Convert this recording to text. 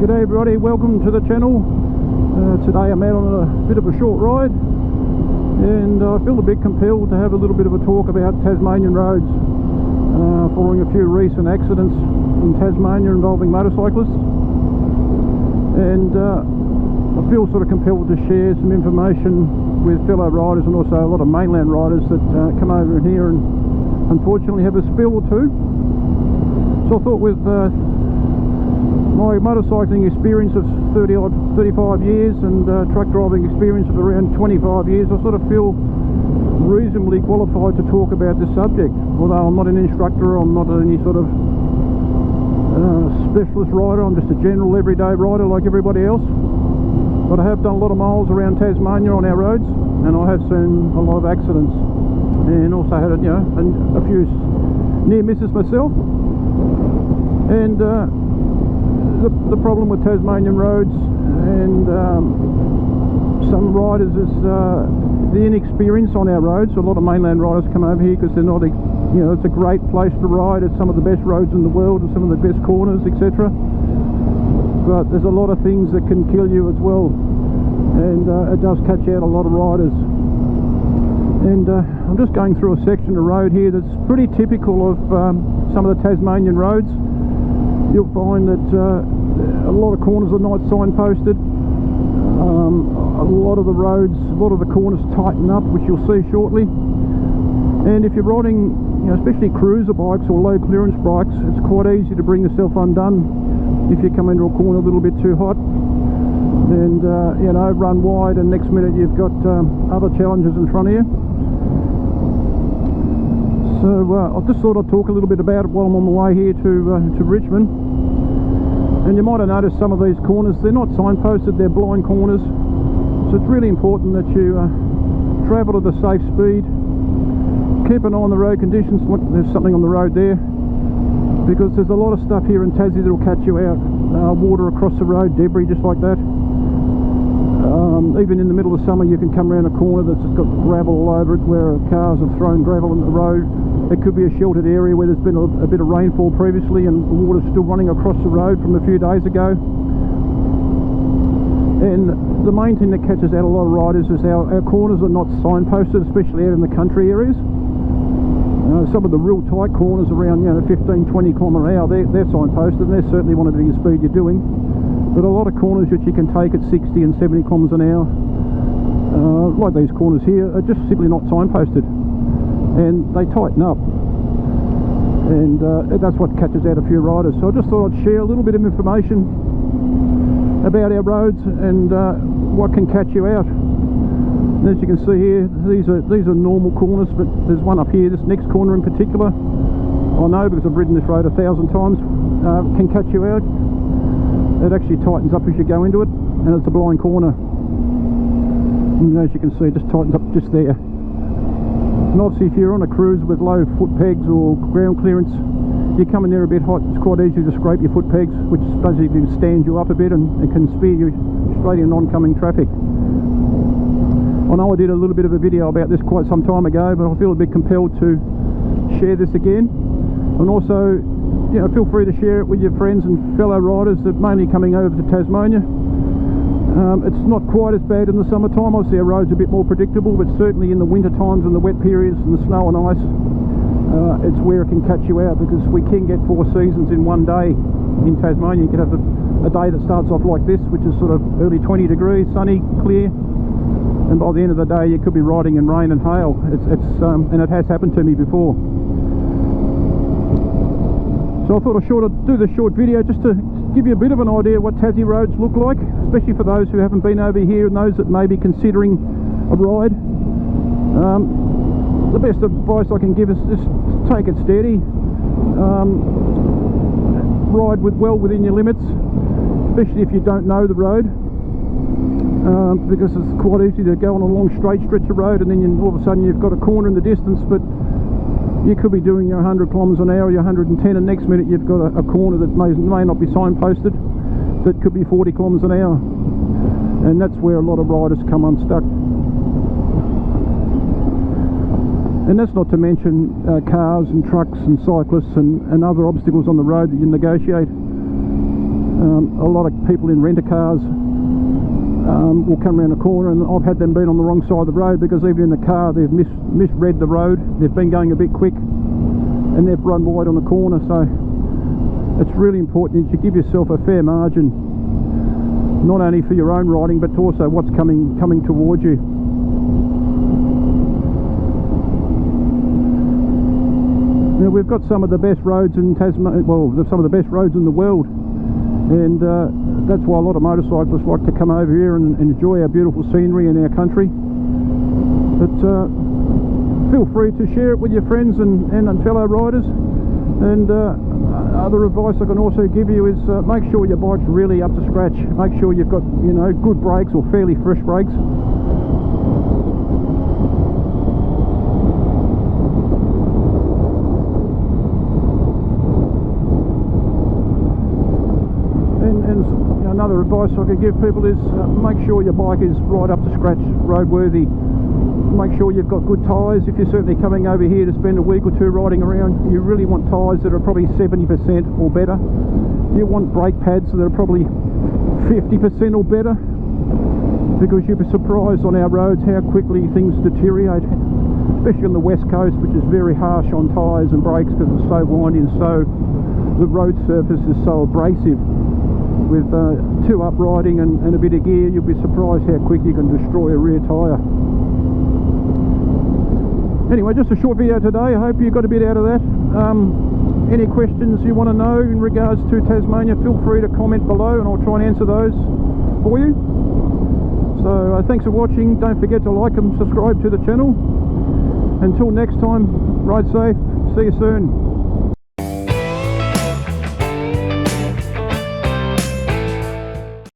G'day everybody, welcome to the channel. Today I'm out on a bit of a short ride and I feel a bit compelled to have a little bit of a talk about Tasmanian roads following a few recent accidents in Tasmania involving motorcyclists, and I feel sort of compelled to share some information with fellow riders and also a lot of mainland riders that come over here and unfortunately have a spill or two. So I thought with my motorcycling experience of 35 years and truck driving experience of around 25 years, I sort of feel reasonably qualified to talk about this subject. Although I'm not an instructor, I'm not any sort of specialist rider, I'm just a general everyday rider like everybody else. But I have done a lot of miles around Tasmania on our roads, and I have seen a lot of accidents, and also had a few near misses myself. And the problem with Tasmanian roads and some riders is the inexperience on our roads. A lot of mainland riders come over here because they're not, it's a great place to ride. It's some of the best roads in the world and some of the best corners, etc. But there's a lot of things that can kill you as well, and it does catch out a lot of riders. And I'm just going through a section of road here that's pretty typical of some of the Tasmanian roads. You'll find that a lot of corners are not signposted. A lot of the roads, a lot of the corners tighten up, which you'll see shortly. And if you're riding, especially cruiser bikes or low clearance bikes, it's quite easy to bring yourself undone if you come into a corner a little bit too hot and run wide, and next minute you've got other challenges in front of you. So I just thought I'd talk a little bit about it while I'm on the way here to Richmond. And you might have noticed some of these corners, they're not signposted, they're blind corners. So it's really important that you travel at a safe speed. Keep an eye on the road conditions. Look, there's something on the road there, because there's a lot of stuff here in Tassie that will catch you out. Water across the road, debris just like that. Even in the middle of summer you can come around a corner that's just got gravel all over it, where cars have thrown gravel on the road. It could be a sheltered area where there's been a bit of rainfall previously and the water's still running across the road from a few days ago. And the main thing that catches out a lot of riders is our corners are not signposted, especially out in the country areas. Some of the real tight corners around 15-20 km/h, they're signposted, and they're certainly one of the speed you're doing. But a lot of corners that you can take at 60 and 70 km/h, like these corners here, are just simply not signposted, and they tighten up, and that's what catches out a few riders. So I just thought I'd share a little bit of information about our roads and what can catch you out. And as you can see here, these are normal corners, but there's one up here, this next corner in particular, I know because I've ridden this road 1,000 times, can catch you out. It actually tightens up as you go into it, and it's a blind corner. And as you can see, it just tightens up just there. And obviously if you're on a cruise with low foot pegs or ground clearance, you come in there a bit hot, it's quite easy to scrape your foot pegs, which basically stands you up a bit and can spear you straight in oncoming traffic. I know I did a little bit of a video about this quite some time ago, but I feel a bit compelled to share this again. And also, feel free to share it with your friends and fellow riders that mainly coming over to Tasmania. It's not quite as bad in the summertime. Obviously our roads are a bit more predictable, but certainly in the winter times and the wet periods and the snow and ice, it's where it can catch you out, because we can get 4 seasons in one day in Tasmania. You can have a day that starts off like this, which is sort of early 20 degrees, sunny, clear, and by the end of the day you could be riding in rain and hail. And it has happened to me before. So I thought I'd do this short video just to give you a bit of an idea what Tassie roads look like, especially for those who haven't been over here and those that may be considering a ride. The best advice I can give is just take it steady, ride well within your limits, especially if you don't know the road, because it's quite easy to go on a long straight stretch of road and then all of a sudden you've got a corner in the distance, but you could be doing your 100 km/h or your 110, and next minute you've got a corner that may not be signposted, that could be 40 km/h, and that's where a lot of riders come unstuck. And that's not to mention cars and trucks and cyclists and other obstacles on the road that you negotiate. A lot of people in rent-a-cars will come around the corner, and I've had them been on the wrong side of the road because even in the car they've misread the road. They've been going a bit quick and they've run wide on the corner. So it's really important that you give yourself a fair margin, not only for your own riding but also what's coming towards you. Now, we've got some of the best roads in Tasmania, well, some of the best roads in the world, and that's why a lot of motorcyclists like to come over here and enjoy our beautiful scenery in our country. But feel free to share it with your friends and fellow riders. And other advice I can also give you is make sure your bike's really up to scratch. Make sure you've got, you know, good brakes or fairly fresh brakes. And another advice I could give people is make sure your bike is right up to scratch, roadworthy. Make sure you've got good tyres. If you're certainly coming over here to spend a week or two riding around, you really want tyres that are probably 70% or better. You want brake pads that are probably 50% or better, because you'll be surprised on our roads how quickly things deteriorate, especially on the west coast, which is very harsh on tyres and brakes because it's so windy and so the road surface is so abrasive. With two up riding and a bit of gear, you'll be surprised how quick you can destroy a rear tyre. Anyway, just a short video today. I hope you got a bit out of that. Any questions you want to know in regards to Tasmania, feel free to comment below and I'll try and answer those for you. So thanks for watching. Don't forget to like and subscribe to the channel. Until next time, ride safe. See you soon.